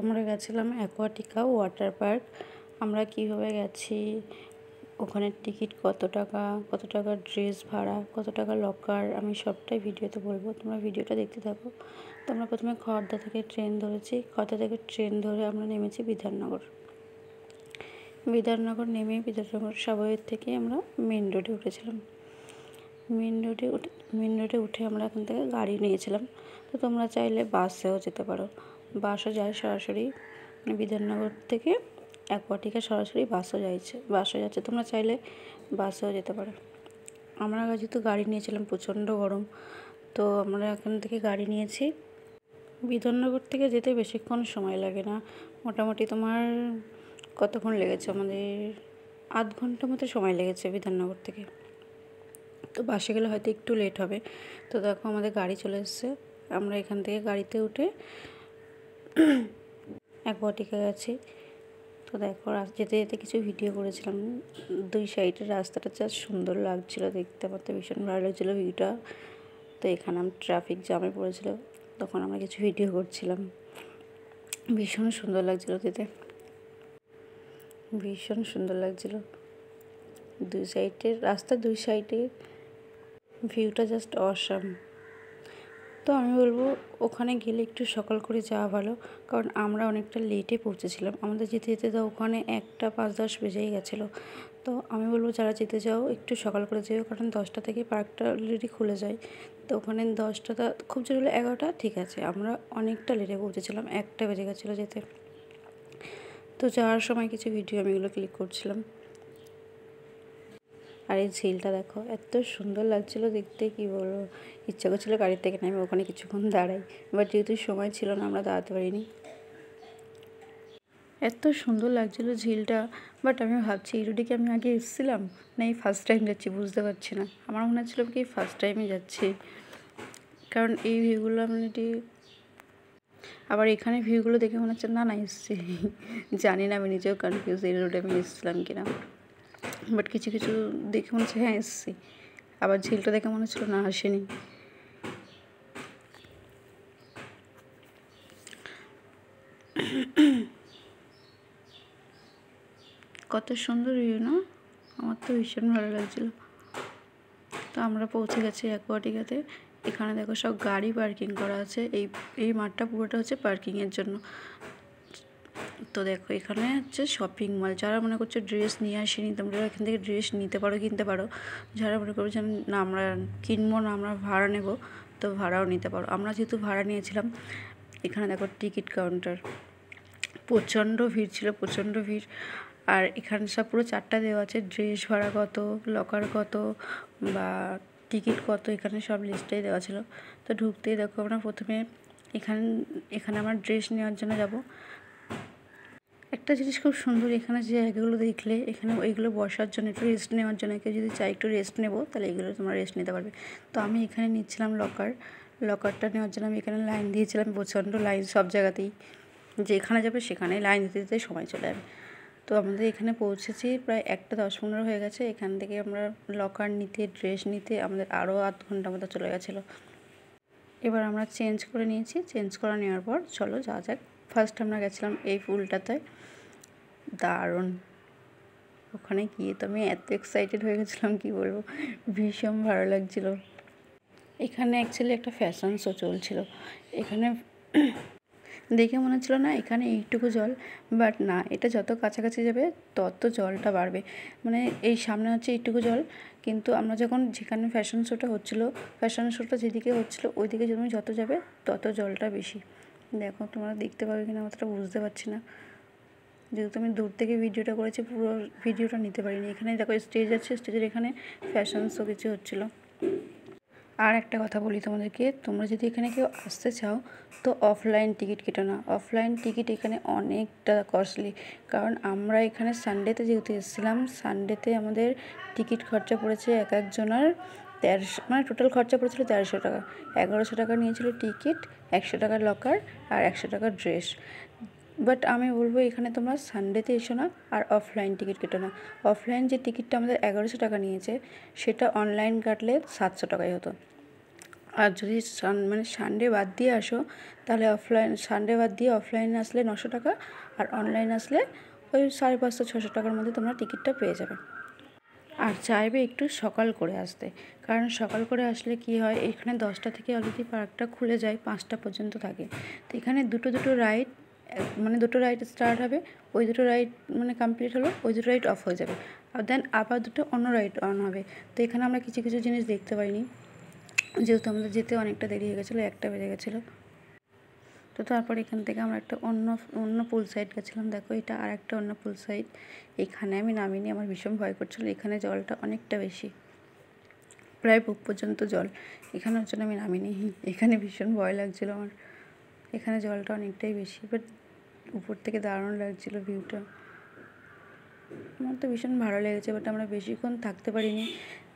আমরা গেছিলাম Aquatica water park. আমরা কীভাবে গেছি, ওখানে টিকিট কত টাকা ড্রেস ভাড়া, কত টাকা লকার, আমি সবটাই ভিডিওতে বলবো, তোমরা ভিডিওটা দেখতে থাকো। তো আমরা প্রথমে খড়দা থেকে ট্রেন ধরেছি। খড়দা থেকে ট্রেন ধরে আমরা নেমেছি বিধাননগর নেমে বিধাননগর সাবওয়ে থেকে আমরা মেন রোডে উঠেছিলাম। মেন রোডে উঠে আমরা এখান থেকে গাড়ি নিয়েছিলাম। তো তোমরা চাইলে বাসেও যেতে পারো, বাসও যায় সরাসরি বিধাননগর থেকে অ্যাকোয়াটিকা সরাসরি বাসও যাচ্ছে, তোমরা চাইলে বাসেও যেতে পারো। আমরা যেহেতু গাড়ি নিয়েছিলাম, প্রচণ্ড গরম, তো আমরা এখান থেকে গাড়ি নিয়েছি। বিধাননগর থেকে যেতে বেশিক্ষণ সময় লাগে না, মোটামুটি তোমার কতক্ষণ লেগেছে, আমাদের আধ ঘন্টা মতো সময় লেগেছে বিধাননগর থেকে। তো বাসে গেলে হয়তো একটু লেট হবে। তো দেখো আমাদের গাড়ি চলে এসেছে, আমরা এখান থেকে গাড়িতে উঠে অ্যাকোয়াটিকা গেছি। তো দেখো যেতে যেতে কিছু ভিডিও করেছিলাম। দুই সাইডের রাস্তাটা যা সুন্দর লাগছিলো দেখতে, আমার তো ভীষণ ভালো লাগছিলো ভিউটা। তো এখানে ট্রাফিক জ্যামে পড়েছিল, তখন আমরা কিছু ভিডিও করছিলাম। ভীষণ সুন্দর লাগছিলো যেতে, ভীষণ সুন্দর লাগছিলো। রাস্তার দুই সাইডে ভিউটা জাস্ট অসাম। তো আমি বলবো ওখানে গেলে একটু সকাল করে যাওয়া ভালো, কারণ আমরা অনেকটা লেটে পৌঁছেছিলাম। আমাদের যেতে যেতে তো ওখানে 1:05-10 বেজেই গেছিলো। তো আমি বলবো যারা যেতে চাও একটু সকাল করে যেও, কারণ 10টা থেকে পার্কটা অলরেডি খুলে যায়। তো ওখানে 10টা খুব জোর হলে 11টা ঠিক আছে, আমরা অনেকটা লেটে পৌঁছেছিলাম, 1টা বেজে গেছিলো যেতে। তো যাওয়ার সময় কিছু ভিডিও আমি এগুলো ক্লিক করছিলাম। আর এই ঝিলটা দেখো, এত সুন্দর লাগছিলো দেখতে, কি বলবো, ইচ্ছা করছিলো গাড়ির থেকে নেমে ওখানে কিছুক্ষণ দাঁড়াই, বাট যেহেতু সময় ছিল না আমরা দাঁড়াতে পারিনি। এত সুন্দর লাগছিলো ঝিলটা, বাট আমি ভাবছি এই রোডে কি আমি আগে এসেছিলাম না এই ফার্স্ট টাইম যাচ্ছি, বুঝতে পারছি না। আমার মনে হচ্ছিলো কি ফার্স্ট টাইমই যাচ্ছি, কারণ এই ভিউগুলো আবার এখানে ভিউগুলো দেখে মনে হচ্ছে না এসেছি। জানি না, আমি নিজেও কনফিউজ এই রোডে আমি এসেছিলাম কিনা, বাট কিছু কিছু দেখে মনে হচ্ছে হ্যাঁ এসেছি। আবার ঝিলটা দেখে মনে হচ্ছিলো না আসেনি। কত সুন্দর ভিউ না, আমার তো ভীষণ ভালো লাগছিলো। তো আমরা পৌঁছে গেছি অ্যাকোয়াটিকাতে। এখানে দেখো সব গাড়ি পার্কিং করা আছে, এই মাঠটা পুরোটা হচ্ছে পার্কিংয়ের জন্য। তো দেখো এখানে হচ্ছে শপিং মল, যারা মনে করছো ড্রেস নিয়ে আসেনি তোমরা এখান থেকে ড্রেস কিনতে পারো। যারা মনে করছো না আমরা কিনবো না, আমরা ভাড়া নেব, তো ভাড়াও নিতে পারো। আমরা যেহেতু ভাড়া নিয়েছিলাম, এখানে দেখো টিকিট কাউন্টার, প্রচণ্ড ভিড় ছিল, প্রচণ্ড ভিড়। আর এখানে সব পুরো চার্টটা দেওয়া আছে, ড্রেস ভাড়া কত, লকার কত বা টিকিট কত, এখানে সব লিস্টটাই দেওয়া ছিল। তো ঢুকতেই দেখো আমরা প্রথমে এখানে আমরা ড্রেস নেওয়ার জন্য যাব। একটা জিনিস খুব সুন্দর, এখানে যে জায়গাগুলো দেখলে, এখানে এইগুলো বসার জন্য, একটু রেস্ট নেওয়ার জন্য, কেউ যদি চাই একটু রেস্ট নেবো তাহলে এইগুলো তোমরা রেস্ট নিতে পারবে। তো আমি এখানে নিচ্ছিলাম লকারটা নেওয়ার জন্য আমি এখানে লাইন দিয়েছিলাম, প্রচণ্ড লাইন সব জায়গাতেই, যেখানে যাবে সেখানে লাইন দিতে দিতে সময় চলে যাবে। তো আমাদের এখানে পৌঁছেছি প্রায় 1:10-15 হয়ে গেছে। এখান থেকে আমরা লকার নিতে, ড্রেস নিতে আমাদের আরও আধ ঘন্টা মতো চলে গেছিলো। এবার আমরা চেঞ্জ করে নিয়েছি, চেঞ্জ করে নেওয়ার পর চলো যাওয়া যাক। ফার্স্ট আমরা গেছিলাম এই পুলটাতে, দারুণ। ওখানে গিয়ে তো আমি এত এক্সাইটেড হয়ে গেছিলাম কি বলবো, ভীষণ ভালো লাগছিলো। এখানে অ্যাকচুয়ালি একটা ফ্যাশন শো চলছিল। এখানে দেখে মনে হচ্ছিলো না এখানে এইটুকু জল, বাট না, এটা যত কাছাকাছি যাবে তত জলটা বাড়বে। মানে এই সামনে হচ্ছে এইটুকু জল, কিন্তু আমরা যেখানে ফ্যাশন শোটা যেদিকে হচ্ছিলো ওইদিকে তুমি যত যাবে তত জলটা বেশি। দেখো তোমরা দেখতে পাবে কিনা অতটা বুঝতে পারছি না, যেহেতু আমি দূর থেকে ভিডিওটা করেছি, পুরো ভিডিওটা নিতে পারিনি। এখানে দেখো স্টেজ আছে, স্টেজের এখানে ফ্যাশন শো কিছু হচ্ছিলো। আর একটা কথা বলি তোমাদেরকে, তোমরা যদি এখানে কেউ আসতে চাও তো অফলাইন টিকিট কেটো না। অফলাইন টিকিট এখানে অনেকটা কস্টলি, কারণ আমরা এখানে সানডেতে যেহেতু এসেছিলাম, সানডেতে আমাদের টিকিট খরচা পড়েছে এক একজনের 1300, মানে টোটাল খরচা পড়েছিল 1300 টাকা। 1100 টাকা নিয়েছিল টিকিট, 100 টাকা লকার আর 100 টাকা ড্রেস। বাট আমি বলবো এখানে তোমরা সানডেতে এসো না আর অফলাইন টিকিট কেটো না। অফলাইন যে টিকিটটা আমাদের 1100 টাকা নিয়েছে, সেটা অনলাইন কাটলে 700 টাকাই হতো। আর যদি মানে সানডে বাদ দিয়ে আসো তাহলে সানডে বাদ দিয়ে অফলাইনে আসলে 900 টাকা, আর অনলাইনে আসলে ওই 550-600 টাকার মধ্যে তোমরা টিকিটটা পেয়ে যাবে। আর চাইবে একটু সকাল করে আসতে, কারণ সকাল করে আসলে কি হয়, এখানে 10টা থেকে অলরেডি পার্কটা খুলে যায়, 5টা পর্যন্ত থাকে। তো এখানে দুটো রাইড, মানে দুটো রাইড স্টার্ট হবে, ওই দুটো রাইড মানে কমপ্লিট হলো, ওই দুটো রাইড অফ হয়ে যাবে, আর দেন আবার দুটো অন্য রাইড অন হবে। তো এখানে আমরা কিছু কিছু জিনিস দেখতে পাইনি, যেহেতু আমাদের যেতে অনেকটা দেরি হয়ে গেছিলো, 1টা বেজে গেছিলো। তো তারপর এখান থেকে আমরা একটা অন্য পুল সাইড গেছিলাম। দেখো এটা আর একটা অন্য পুল সাইড। এখানে আমি নামিনি, আমার ভীষণ ভয় করছিলো, এখানে জলটা অনেকটা বেশি, প্রায় বুক পর্যন্ত জল, এখানের জন্য আমি নামিনি। এখানে ভীষণ ভয় লাগছিলো আমার, এখানে জলটা অনেকটাই বেশি, বাট উপর থেকে দারুণ লাগছিলো ভিউটা, আমার তো ভীষণ ভালো লেগেছে। বাট আমরা বেশিক্ষণ থাকতে পারিনি,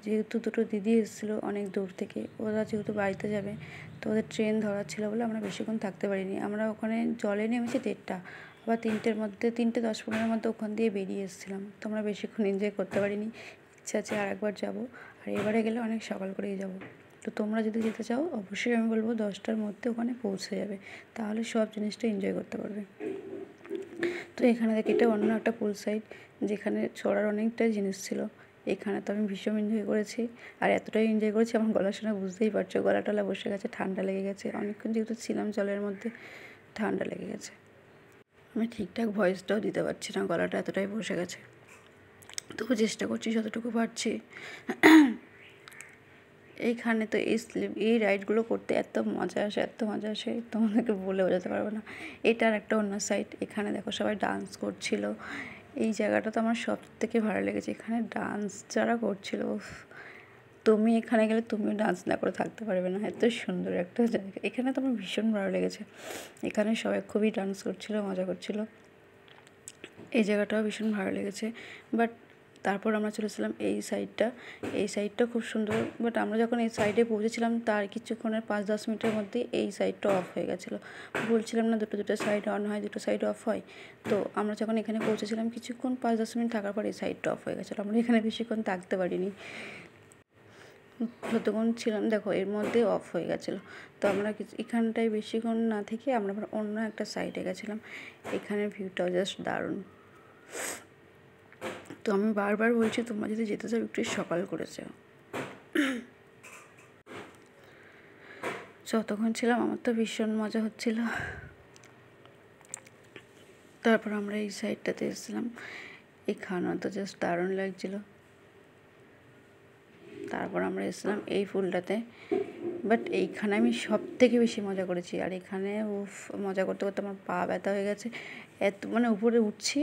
যেহেতু দুটো দিদি এসেছিলো অনেক দূর থেকে, ওরা যেহেতু বাড়িতে যাবে, তো ওদের ট্রেন ধরার ছিল বলে আমরা বেশিক্ষণ থাকতে পারিনি। আমরা ওখানে জলে নেমেছি 1:30, আবার 3টের মধ্যে 3:10-15-এর মধ্যে ওখান দিয়ে বেরিয়ে এসেছিলাম। তো আমরা বেশিক্ষণ এনজয় করতে পারিনি, ইচ্ছা আছে আর একবার যাবো, আর এবারে গেলে অনেক সকাল করেই যাব। তো তোমরা যদি যেতে চাও অবশ্যই আমি বলবো 10টার মধ্যে ওখানে পৌঁছে যাবে, তাহলে সব জিনিসটা এনজয় করতে পারবে। তো এখানে দেখি এটা অন্য একটা পুল সাইড, যেখানে চড়ার অনেকটাই জিনিস ছিল। এখানে তো আমি ভীষণ এনজয় করেছি, আর এতটাই এনজয় করেছি আমার গলা শুনে বুঝতেই পারছো, গলা টলা বসে গেছে, ঠান্ডা লেগে গেছে, অনেকক্ষণ যেহেতু ছিলাম জলের মধ্যে, ঠান্ডা লেগে গেছে। আমি ঠিকঠাক ভয়েসটাও দিতে পারছি না, গলাটা এতটাই বসে গেছে, তবু চেষ্টা করছি যতটুকু পারছি। এইখানে তো এই রাইডগুলো করতে এত মজা আসে, এত মজা আসে, তোমাদেরকে বলে বোঝাতে পারবো না। এটার একটা অন্য সাইড, এখানে দেখো সবাই ডান্স করছিল। এই জায়গাটা তো আমার সব থেকে ভালো লেগেছে, এখানে ডান্স যারা করছিল, তুমি এখানে গেলে তুমিও ডান্স না করে থাকতে পারবে না, এত সুন্দর একটা জায়গা। এখানে তো আমার ভীষণ ভালো লেগেছে, এখানে সবাই খুবই ডান্স করছিল, মজা করছিল, এই জায়গাটাও ভীষণ ভালো লেগেছে। বাট তারপর আমরা চলেছিলাম এই সাইডটা খুব সুন্দর, বাট আমরা যখন এই সাইডে পৌঁছেছিলাম তার কিছুক্ষণের 5-10 মিনিটের মধ্যে এই সাইডটা অফ হয়ে গেছিলো। বলছিলাম না দুটো সাইড অন হয়, দুটো সাইড অফ হয়। তো আমরা যখন এখানে পৌঁছেছিলাম কিছুক্ষণ 5-10 মিনিট থাকার পর এই সাইডটা অফ হয়ে গেছিলো, আমরা এখানে বেশিক্ষণ থাকতে পারিনি, যতক্ষণ ছিলাম দেখো এর মধ্যে অফ হয়ে গেছিলো। তো আমরা এখানটায় বেশিক্ষণ না থেকে আমরা অন্য একটা সাইডে গেছিলাম। এখানের ভিউটাও জাস্ট দারুণ। তো আমি বারবার বলছি তোমরা যদি যেতে চাও একটু সকাল করে যাও। যতক্ষণ ছিলাম আমার তো ভীষণ মজা হচ্ছিল। তারপর আমরা এই সাইডটাতে এসেছিলাম, এখানেও তো জাস্ট দারুণ লাগছিল। তারপর আমরা এসেছিলাম এই ফুলটাতে, বাট এইখানে আমি সব থেকে বেশি মজা করেছি। আর এখানে মজা করতে করতে আমার পা ব্যথা হয়ে গেছে, এত মানে উপরে উঠছি,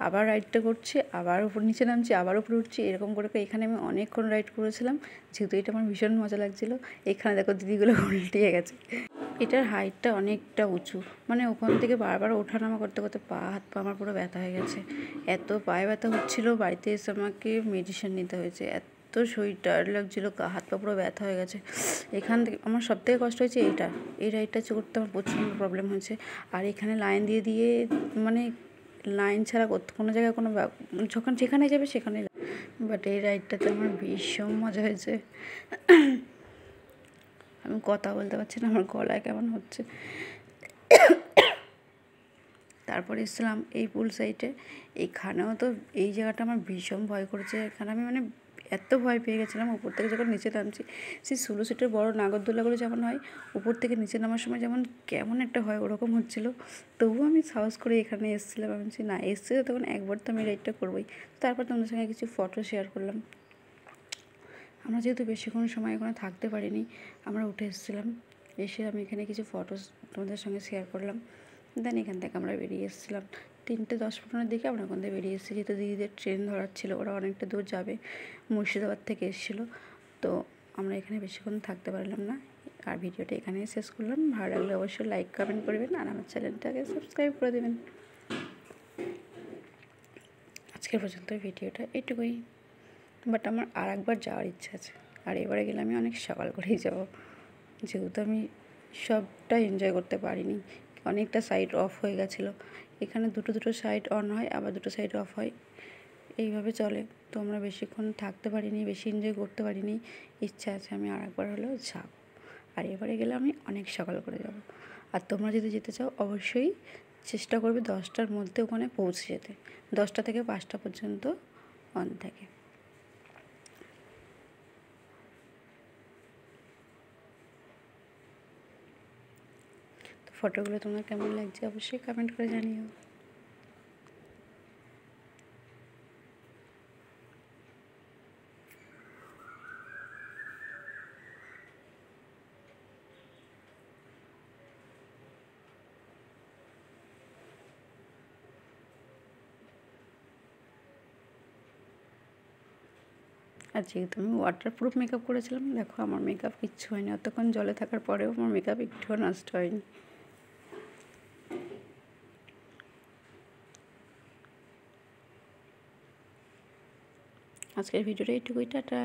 আবার রাইডটা করছি, আবার উপর নিচে নামছি, আবার উপরে উঠছি, এরকম করে এখানে আমি অনেকক্ষণ রাইড করেছিলাম, যেহেতু এটা আমার ভীষণ মজা লাগছিলো। এখানে দেখো দিদিগুলো উল্টিয়ে গেছে। এটার হাইটটা অনেকটা উঁচু, মানে ওখান থেকে বারবার ওঠানামা করতে করতে হাত পা আমার পুরো ব্যথা হয়ে গেছে, এত পায়ে ব্যথা হচ্ছিলো। বাড়িতে এসে আমাকে মেডিসিন নিতে হয়েছে, এত শরীর টায়ার্ড লাগছিলো, হাত পা পুরো ব্যথা হয়ে গেছে। এখান থেকে আমার সবথেকে কষ্ট হয়েছে এই রাইডটা করতে আমার প্রচণ্ড প্রবলেম হয়েছে। আর এখানে লাইন দিয়ে মানে লাইন ছাড়া কোনো জায়গায় কোনো যখন যেখানে যাবে সেখানে, বাট এই রাইডটাতে আমার ভীষণ মজা হয়েছে। আমি কথা বলতে পারছি না, আমার গলায় কেমন হচ্ছে। তারপরে এসেছিলাম এই পুল সাইডে, এইখানেও তো এই জায়গাটা আমার ভীষণ ভয় করেছে। এখানে আমি মানে এত ভয় পেয়ে গেছিলাম, উপর থেকে যখন নিচে নামছি, সেই 16 সিটের বড় নাগরদোলাগুলো যেমন হয়, উপর থেকে নিচে নামার সময় যেমন কেমন একটা হয় ওরকম হচ্ছিলো। তবুও আমি সাহস করে এখানে এসেছিলাম, আমি বলছি না এসছে তখন একবার তো আমি রাইডটা করবোই। তারপর তোমাদের সঙ্গে কিছু ফটো শেয়ার করলাম। আমরা যেহেতু বেশিক্ষণ সময় এখানে থাকতে পারিনি, আমরা উঠে এসেছিলাম, এসে আমি এখানে কিছু ফটোস তোমাদের সঙ্গে শেয়ার করলাম। দেন এখান থেকে আমরা বেরিয়ে এসেছিলাম 3:10-15 দিকে, আমরা ওখান থেকে বেরিয়ে এসেছি, যেহেতু দিদিদের ট্রেন ধরার ছিল, ওরা অনেকটা দূর যাবে, মুর্শিদাবাদ থেকে এসেছিলো। তো আমরা এখানে বেশিক্ষণ থাকতে পারলাম না, আর ভিডিওটা এখানেই শেষ করলাম। ভালো লাগলে অবশ্যই লাইক কমেন্ট করবেন, আর আমার চ্যানেলটাকে সাবস্ক্রাইব করে দেবেন। আজকের পর্যন্ত ভিডিওটা এটুকুই, বাট আমার আর একবার যাওয়ার ইচ্ছা আছে, আর এবারে গেলে আমি অনেক সকাল করেই যাব, যেহেতু আমি সবটা এনজয় করতে পারিনি, অনেকটা সাইড অফ হয়ে গেছিলো। এখানে দুটো সাইড অন হয়, আবার দুটো সাইড অফ হয়, এইভাবে চলে। তো আমরা বেশিক্ষণ থাকতে পারিনি, বেশি এনজয় করতে পারিনি, ইচ্ছা আছে আমি আর একবার হলেও যাব। আর এবারে গেলে আমি অনেক সকাল করে যাব। আর তোমরা যদি যেতে চাও অবশ্যই চেষ্টা করবে 10টার মধ্যে ওখানে পৌঁছে যেতে। 10টা থেকে 5টা পর্যন্ত অন থাকে। তো ফটোগুলো তোমার কেমন লাগছে অবশ্যই কমেন্ট করে জানিও। আর যেহেতু আমি ওয়াটারপ্রুফ মেকআপ করেছিলাম, দেখো আমার মেকআপ কিচ্ছু হয়নি। অতক্ষণ জলে থাকার পরেও আমার মেকআপ একটুও নষ্ট হয়নি। আজকের ভিডিওটা এইটুকুই, টাটা।